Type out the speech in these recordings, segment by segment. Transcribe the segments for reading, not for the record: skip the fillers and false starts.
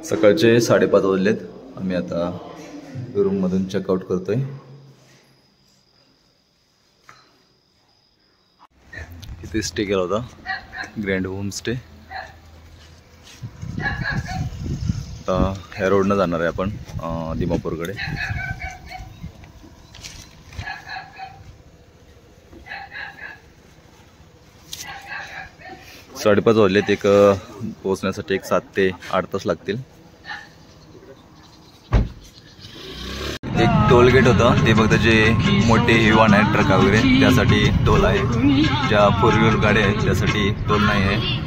सकाळचे 5:30 वाजलेत. आम्ही आता रूममधून चेकआउट करतोय. इथे स्टे केला होता, ग्रँड होम स्टे. आता ह्या रोडनं जाणार आहे आपण दिमापूरकडे. साडेपाच वाजलेत. एक पोहोचण्यासाठी 7 ते 8 तास लागतील. एक टोल गेट होतं, ते फक्त जे मोठे हिवान आहेत ट्रक वगैरे त्यासाठी टोल आहे. ज्या 4 व्हीलर गाड्या आहेत त्यासाठी टोल नाही आहे.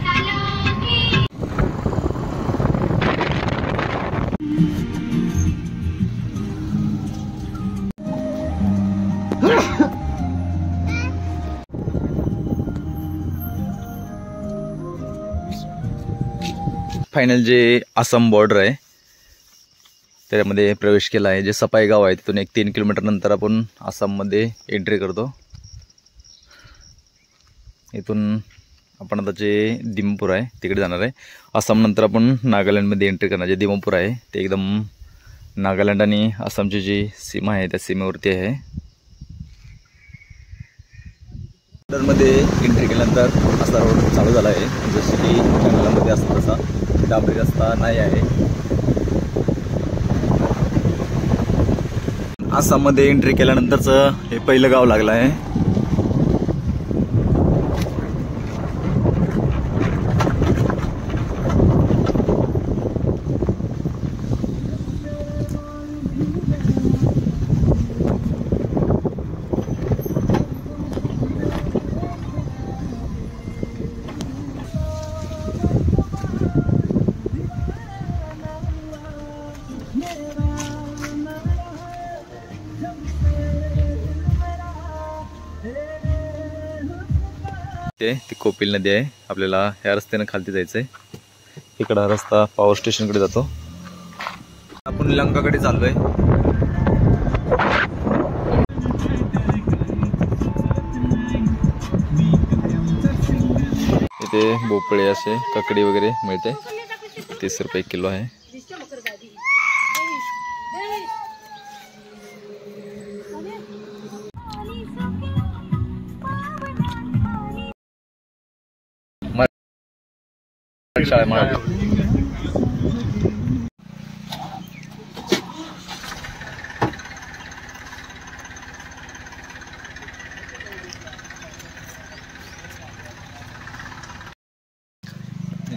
फायनल जे आसाम बॉर्डर आहे त्यामध्ये प्रवेश केला आहे. जे सपाई गाव आहे तिथून एक 3 किलोमीटर नंतर आपण आसाममध्ये एंट्री करतो. इथून आपण आता जे दिमापूर आहे तिकडे जाणार आहे. आसाम नंतर आपण नागालँडमध्ये एंट्री करणार. जे दिमापूर आहे ते एकदम नागालँड आणि आसामची जी सीमा आहे त्या सीमेवरती आहे. बॉर्डरमध्ये एंट्री केल्यानंतर असा रोड चालू झाला आहे. जसं की जंगलामध्ये असतो तसा डांबरी रस्ता नाही आहे. आसाममध्ये एंट्री केल्यानंतरचं हे पहिलं गाव लागलं आहे. ती कोपिल नदी आहे. आपल्याला ह्या रस्त्याने खालती जायचंय. इकडा रस्ता पॉवर स्टेशनकडे जातो. आपण लंकाकडे चाललोय. इथे भोपळे असे ककडी वगैरे मिळते. 30 रुपये किलो आहे.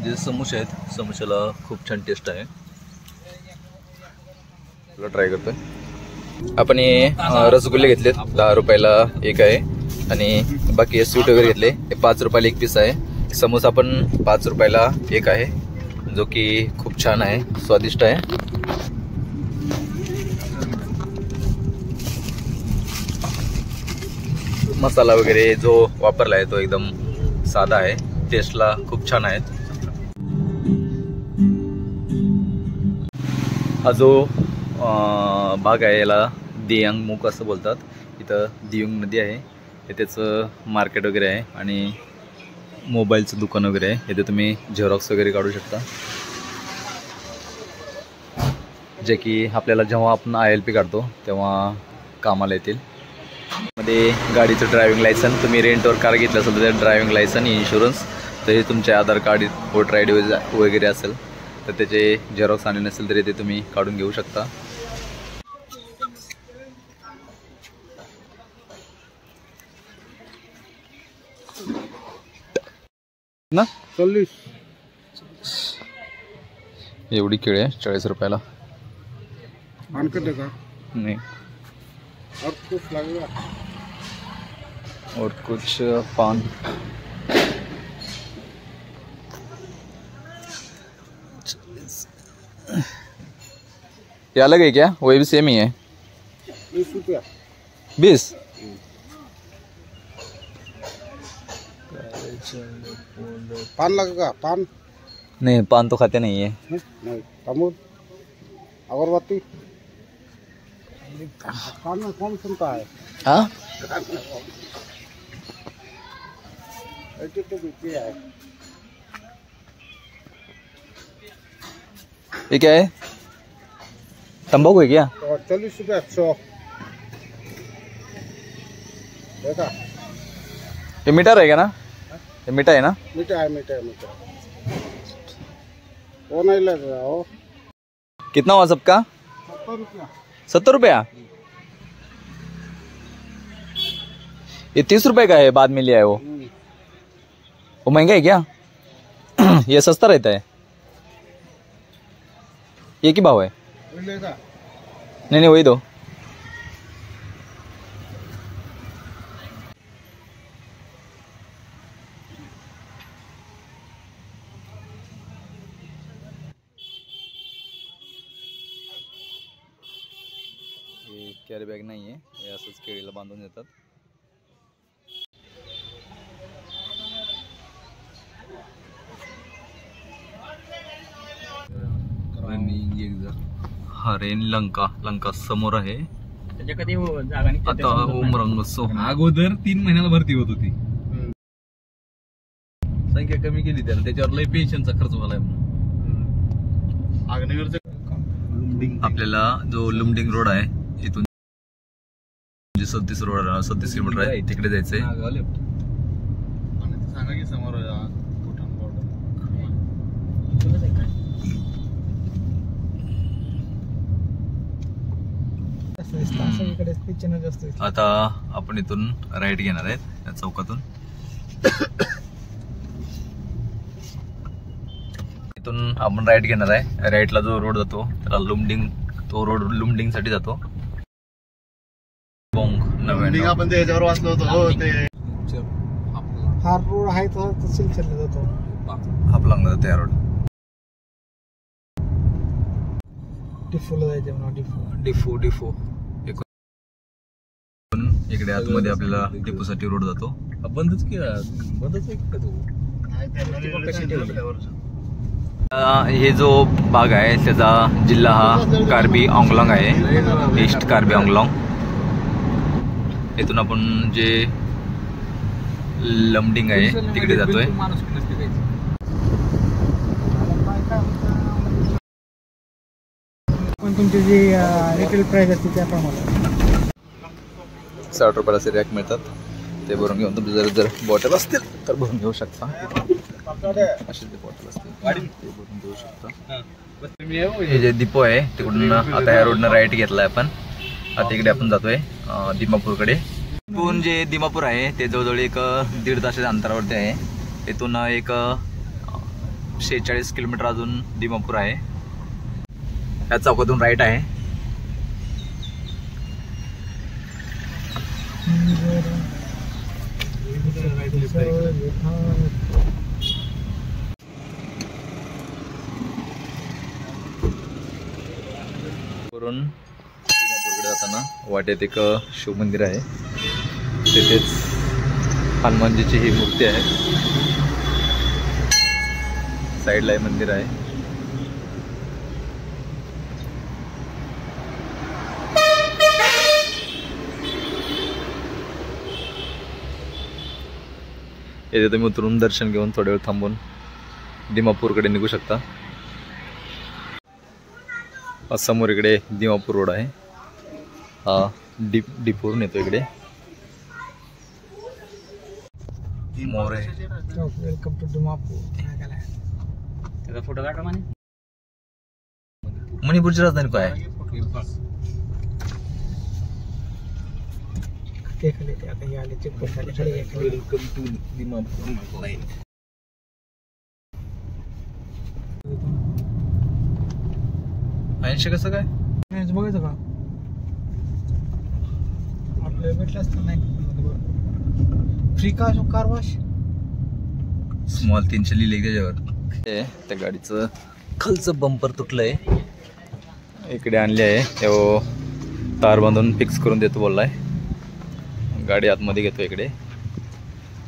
जे समोसे आहेत, समोशाला खूप छान टेस्ट आहे. तुला ट्राय करतोय. आपण हे रसगुल्ले घेतलेत 10 रुपयाला एक आहे आणि बाकी स्वीट वगैरे घेतले. हे 5 रुपयाला एक पीस आहे. समोसा पण 5 रुपयाला एक आहे, जो की खूप छान आहे, स्वादिष्ट आहे. मसाला वगैरे जो वापरला आहे तो एकदम साधा आहे. टेस्टला खूप छान आहे. हा जो भाग आहे याला दियांग मुक असं बोलतात. इथं दियुंग नदी आहे. हे त्याचं मार्केट वगैरे आहे आणि मोबाईलचं दुकान वगैरे आहे. इथे तुम्ही झेरॉक्स वगैरे काढू शकता, जे की आपल्याला जेव्हा आपण ILP काढतो तेव्हा कामाला येतील. मध्ये गाडीचं ड्रायव्हिंग लायसन, तुम्ही रेंटवर कार घेतलं असेल तर ड्रायव्हिंग लायसन, इन्शुरन्स, तर हे तुमचे आधार कार्ड, वोटर ID वगैरे असेल तर त्याचे झेरॉक्स आणले नसेल तरी ते तुम्ही काढून घेऊ शकता. ना 40 एवढी केळी आहे 40 रुपयाला. नहीं और कुछ लगेगा और कुछ पान. ये अलग है क्या? वही भी सेम ही है. 20 रुपया. 20. पान लगेगा? पान नहीं, पान तो खाते नहीं है. नहीं. अमूल अगरबत्ती पान में कौन सुनता है? हाँ तो है. ये क्या है? तंबाकू है क्या? 40 रुपये 100 देखा। ये मीठा रहेगा ना? ये मीठा है ना? मीठा है, मीठा है, मीठा वो नहीं लग रहा हो। कितना हुआ सबका? 70 रुपया। 70 रुपया? ये 30 रुपए का है, बाद में लिया है वो महंगा है क्या? ये सस्ता रहता है। ये क्या भाव है? नहीं नहीं वही दो। ये कॅरी बॅग नाही आहे, हे असंच केळीला बांधून देतात. हरेन लंका समोर आहे. आता उमरंगोत्सव अगोदर 3 महिन्याला भरती होत होती. संख्या कमी केली त्याला, त्याच्यावर लय पेन्शनचा खर्च झालाय. आपल्याला जो लुमडिंग रोड आहे इथून 36 किलोमीटर आहे, तिकडे जायचंय. सांगा की समोर आता आपण इथून राईट घेणार आहेत या चौकातून. इथून आपण राईट घेणार आहे. राईटला जो रोड जातो त्याला लुमडिंग, तो रोड लुमडिंग साठी जातो. लुमडिंग आपण त्याच्यावर वाचलो होतो ते. हा रोड आहे तो सिलचरला जातो. हापलांगला जातो या रोड. डिफोला जायचं म्हणा. डिफो इकडे आतमध्ये आपल्याला डिपोसाठी रोड जातो. बंदच आहे का तो? हे जो भाग आहे त्याचा जिल्हा हा कार्बी आंगलांग आहे, ईस्ट कार्बी आंगलांग. इथून आपण जे लमडिंग आहे तिकडे जातोय. पण तुमची जी रिटेल प्राइस असते त्याप्रमाणे 60 रुपयाला असे रॅक मिळतात. ते भरून घेऊन तुमचे जर बॉटल असतील तर भरून घेऊ शकता. असे ते बॉटल असतील ते भरून घेऊ शकता. हे जे डिपो आहे तिकडून आता ह्या रोडनं राईट घेतलाय आपण. आता इकडे आपण जातोय दिमापूरकडे. इथून जे दिमापूर आहे ते जवळजवळ एक 1.5 तासाच्या अंतरावरती आहे. इथून एक 46 किलोमीटर अजून दिमापूर आहे. या चौकातून राईट आहे. वरून दिमापूरकडे जाताना वाटेत एक शिव मंदिर आहे. तिथेच हनुमानजीची ही मूर्ती आहे. साईडला हे मंदिर आहे. येथे तुम्ही उतरून दर्शन घेऊन थोडा वेळ थांबून दिमापूरकडे निघू शकता. समोर इकडे दिमापूर रोड आहे. हा डिपोरून येतो इकडे. मोर आहे. Welcome to Dimapur. त्याचा फोटो काढा म्हणे. मणिपूरची राजधानी काय आहे? खाली ते आता हे आले चेकपोस्ट आले खाली. Welcome to Dimapur line. ऐंशी कसं काय? बघायचं का आपल्याला भेटलं असतं. नाही फ्री का कार वॉश स्मॉल 300 लिहिले त्याच्यावर. त्या गाडीचं खालचं बंपर तुटलंय. इकडे आणले आहे. तो तार बांधून फिक्स करून देतो बोललाय. गाडी आतमध्ये घेतो इकडे.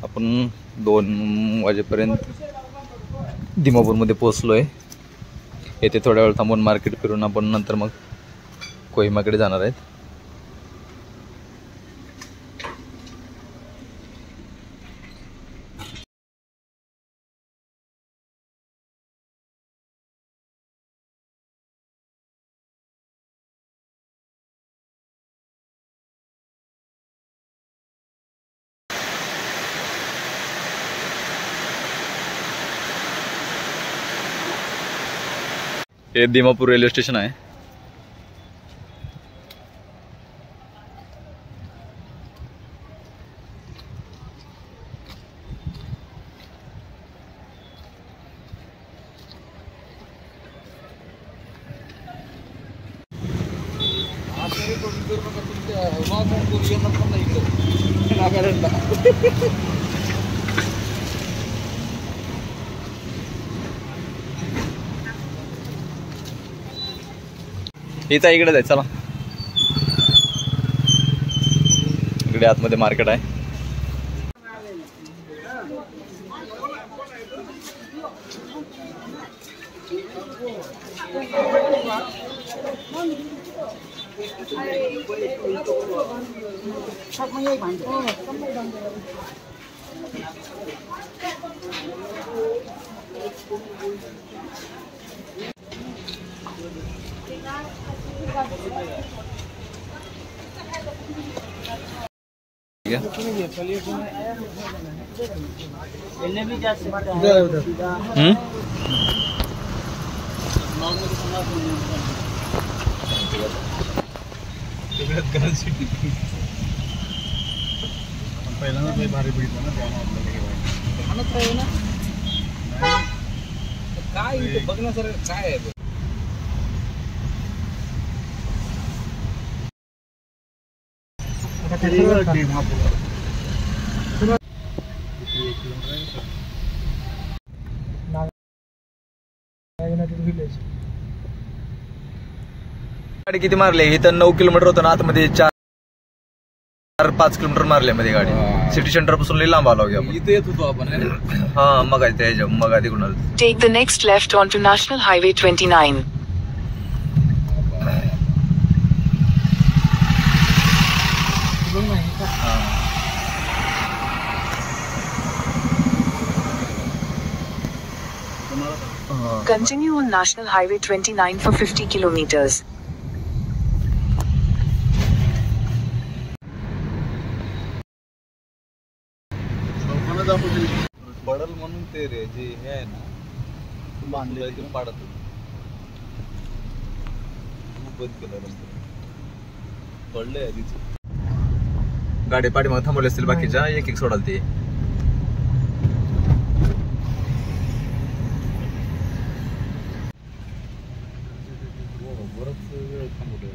आपण 2 वाजेपर्यंत दिमापूरमध्ये पोहोचलोय. येथे थोड्या वेळ थांबून मार्केट फिरून आपण नंतर मग कोहिमाकडे जाणार आहेत. हे दिमापूर रेल्वे स्टेशन आहे. इथं इकडे जायचं. चला इकडे आतमध्ये मार्केट आहे. पहिल्यांदा भारी पिढीत काय बघण्यासारखं काय आहे? गाडी किती मारले? इथं 9 किलोमीटर होतं ना, आतमध्ये 4-5 किलोमीटर मारले मध्ये गाडी. सिटी सेंटर पासून लई लांब आलो आपण. इथे येत होतो आपण. हा मग त्याच्या मग आधी कुणाला Take the next left onto National Highway 29. Continue on National Highway 29 for 50 kilometers. पडल म्हणून ते रे जे हे आहे ना बांधले ते पाडत बंद केलं नंतर पडलंय आधीच. गाडी पाठीमाग थांबवली असतील बाकीच्या, एक एक सोडाल ते. बरंच वेळ थांबवलं.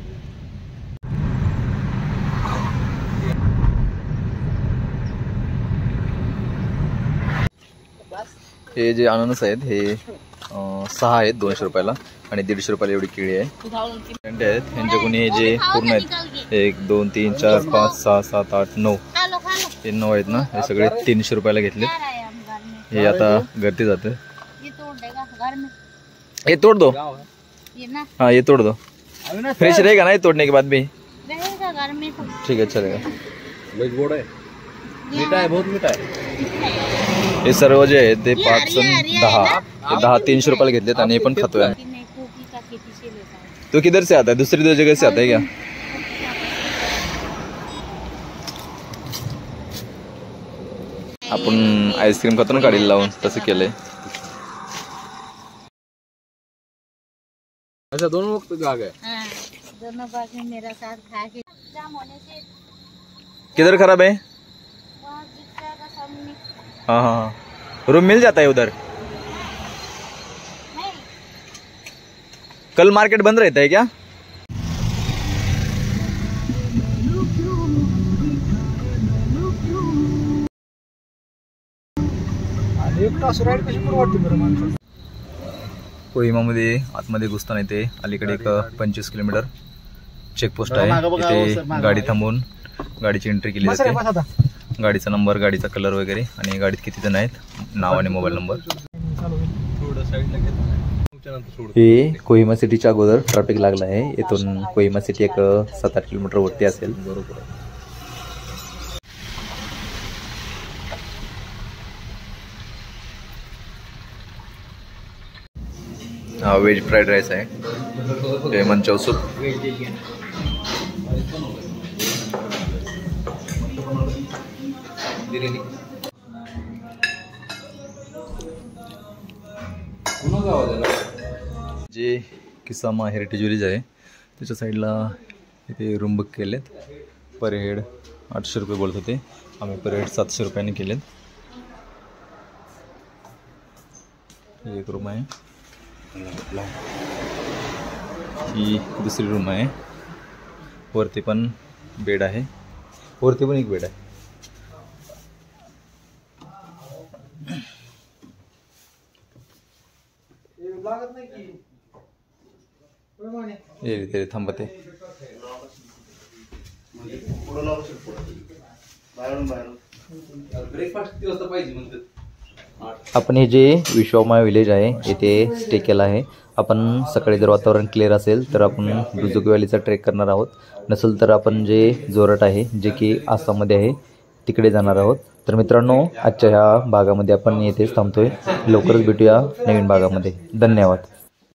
हे जे अननस आहेत हे 6 आहेत 200 रुपयाला आणि 150 रुपयाला एवढी केळी आहे. यांच्याकडून हे जे पूर्ण आहेत 1 2 3 4 5 6 7 8 9 हे 9 आहेत ना, हे सगळे 300 रुपयाला घेतले. हे आता घरती जातं. ये तोड़ दो. हाँ ये तोड़ दो. फ्रेश रहेगा ना ये तोड़ने के बाद भी? ठीक है चलेगा. गोड आहे, मीठा आहे, बहुत मीठा आहे. हे सर्व जे आहेत ते 5 आणि 10 हे 10 300 रुपयाला घेतलेत आणि हे पण खातोय. तो किधर से आता है? दूसरी जगह से आता है क्या? आपण आईस्क्रीम खातो ना गाडीला लावून, तसं केलंय. अच्छा दोनों वक्त भाग है. दोनों बाग में मेरा साथ खा के जाम होने से किधर खराब है? वहाँ दिख जाएगा सामने. हाँ हाँ हाँ, रूम मिल जाता है उधर. नहीं कल मार्केट बंद रहता है क्या? कोहिमामध्ये आतमध्ये घुसताना इथे अलीकडे एक 25 किलोमीटर चेकपोस्ट आहे. इथे गाडी थांबवून गाडीची एंट्री केली जाते. गाडीचा नंबर, गाडीचा कलर वगैरे आणि गाडीत किती जण आहेत, नाव आणि मोबाईल नंबर. हे कोहिमा सिटीच्या अगोदर ट्रॅफिक लागला आहे. इथून कोहिमा सिटी एक 7-8 किलोमीटर वरती असेल. बरोबर. हा व्हेज फ्राईड राईस आहे. हे मंचाव सूप. जे किसामा हेरिटेज विलेज आहे त्याच्या साईडला इथे रूम बुक केलेत. पर हेड 800 रुपये बोलत होते, आम्ही पर हेड 700 रुपयांनी केलेत. ही एक रूम आहे, ही दुसरी रूम आहे. वरती पण बेड आहे, वरती पण एक बेड आहे. ते थांबते. आपण हे जे विश्वमाया विलेज आहे इथे स्टे केला आहे. आपण सकाळी जर वातावरण क्लिअर असेल तर आपण दुजुक व्हॅलीचा ट्रेक करणार आहोत. नसेल तर आपण जे जोरट आहे जे की आसाममध्ये आहे तिकडे जाणार आहोत. तर मित्रांनो, आजच्या ह्या भागामध्ये आपण येथेच थांबतोय. लवकरच भेटूया नवीन भागामध्ये. धन्यवाद.